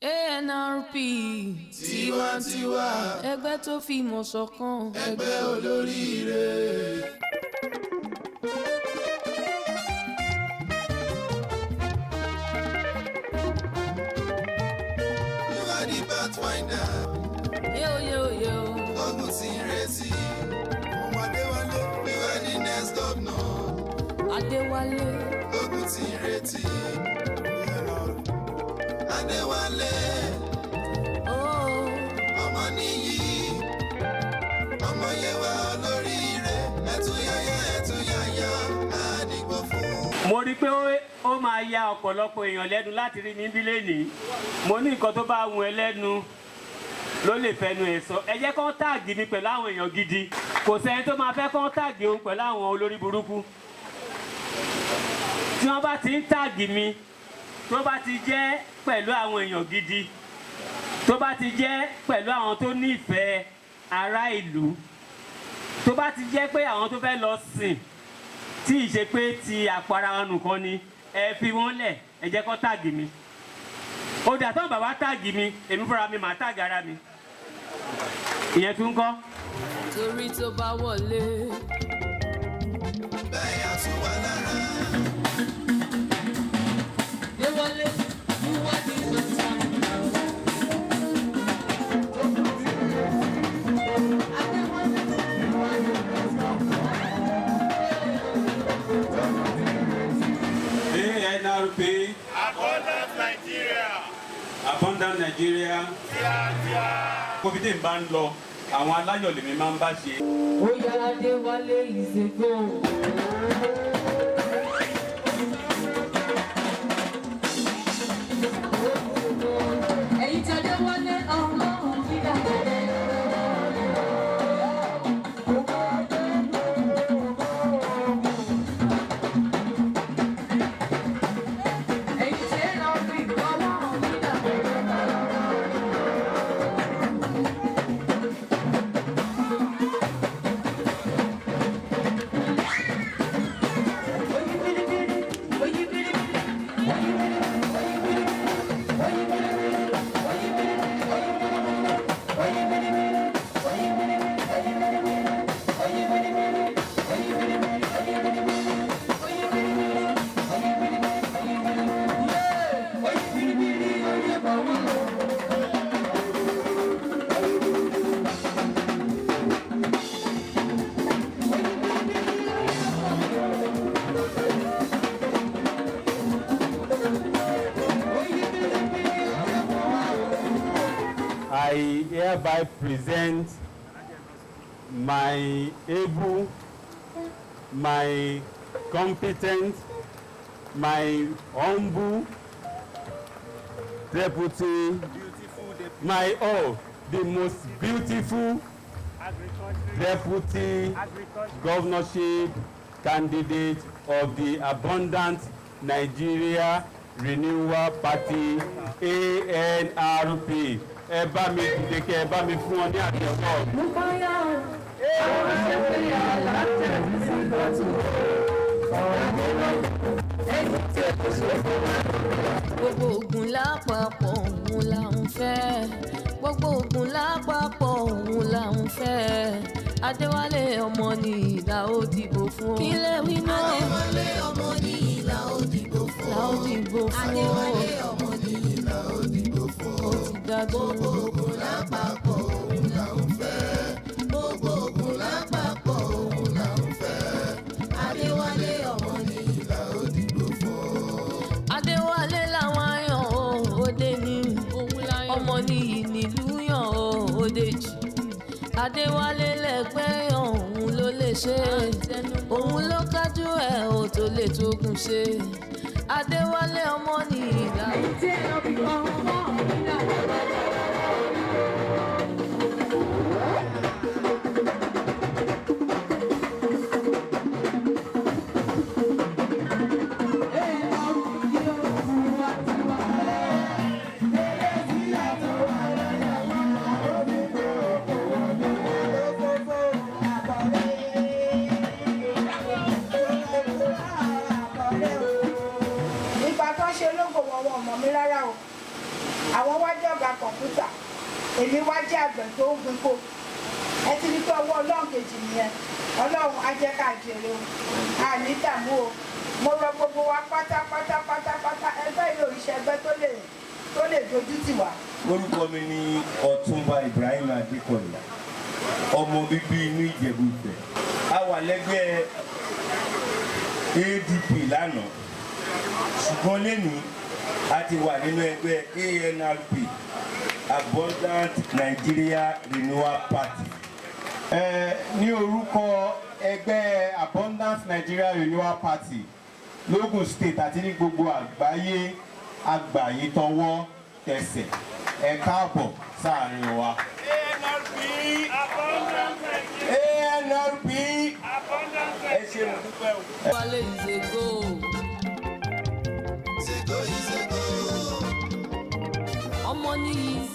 ANRP tiwantiwa ẹgbẹ́ tó fi ìmọ̀ ṣọ̀kan ẹgbẹ́ olóríire. You are the pathfinder. Yo. Ogun ti ń retí. Ọmọ Adéwálé. You are the next governor. Adewale. Ogun ti ń retí. Adewale. Omoniyi. Ọmọ Yewa olóríire. Ẹ̀túyàyà àdìgbò fún. Mo rí pé ó máa ya ọ̀pọ̀lọpọ̀ èèyàn lẹ́nu láti rí mi bí lénìí. Mo ní nǹkan tó bá wù ẹ́ lẹ́nu ló lè fẹnu ẹ̀ sọ. Ẹ jẹ́ kán táàgì mi pẹ̀lú àwọn èèyàn gidi. Kò sẹ́ni tó máa fẹ́ kán táàgì òun pẹ̀lú àwọn olórí burúkú. Tí wọ́n bá ti ń táàgì mi, tó bá ti jẹ́ pẹ̀lú àwọn èèyàn gidi, tó bá ti jẹ́ pẹ̀lú àwọn tó nífẹ̀ẹ́ ará ìlú, tó bá ti jẹ́ pé àwọn tó fẹ́ lọ sìn tí ì ṣe pé ti àpárá wọn nìkan ni, ẹ fi wọ́n lẹ̀, ẹ jẹ́ kó táàgì mi. Ó dà tán bàbá táàgì mi, èmi fúnra mi màá táàgì ara mi. Ìyẹn tún kọ́. Torí tó bá wọlé. Bẹ́ẹ̀ yà tún wà lára. Adewale, you are the master. ANRP. Abundant Nigeria. Abundant Nigeria. Covid ń bá ń lọ, àwọn aláyọ̀ lèmi máa ń bá ṣe. Oya Adewale is a go. Ẹ̀yin tí Adewale ọlọ́run dídá. Ẹ̀yin tí ANRP ọlọ́run dídá. I hereby present my able, my competent, my humble deputy, the most beautiful deputy governorship candidate of the Abundant Nigeria Renewal Party, ANRP. Ẹ bá mi dìde kí ẹ bá mi fún ọ ní àtẹ́wọ́. Gbogbo Ògùn lápapọ̀ òun là ń fẹ́. Gbogbo Ògùn lápapọ̀ òun là ń fẹ́. Adéwálé Omoniyi là ó dìbò fún. Ilé wíná. Adéwálé Omoniyi là ó dìbò fún. Là ó dìbò fún. Adéwálé Omoniyi là ó dìbò fún. Ó ti dájú. Gbogbo Ògùn lápapọ̀ òun là ń fẹ́. Gbogbo Ògùn lápapọ̀ òun là ń fẹ́. Adéwálé Omoniyi là ó dìbò fún. Adéwálé làwọn ayàn òde ní. Omoniyi nílùú yàn òde jì. Adéwálé lẹ́gbẹ́ yàn òun ló lè ṣe. Òun ló kájú ẹ̀ ò tó lè tógun ṣe. Adéwálé Omoniyi là ó dìbò fún. èmi wá jẹ́ àgbẹ̀ tó ń gbin kó ẹ ti ní pé ọwọ́ ọlọ́run kejì nìyẹn ọlọ́run á jẹ́ ká jèrè o àní dààmú o mo rọ gbogbo wa pátápátá ẹgbẹ́ ìlú òrìṣẹ́ ẹgbẹ́ tó lè dojú tì wá. orúkọ mi ni Ọ̀túnba Ibrahim Adékọ̀yà ọmọ bíbí inú Ìjẹ̀bú Ìfẹ́ a wà lẹ́gbẹ́ ADP lánàá ṣùgbọ́n lẹ́nìí a ti wà nínú ẹgbẹ́ ANRP Abundant Nigeria Renewal Party. Ní orúkọ ẹgbẹ́ Abundant Nigeria Renewal Party l'Ogun State àti ní gbogbo àgbáyé àgbáyé tọwọ́ tẹsẹ̀ ẹ káàbọ̀ sáàrin wa. ANRP ẹ ṣe mo dúpẹ́ o. Adewale is a go. Is a go. Omoniyi is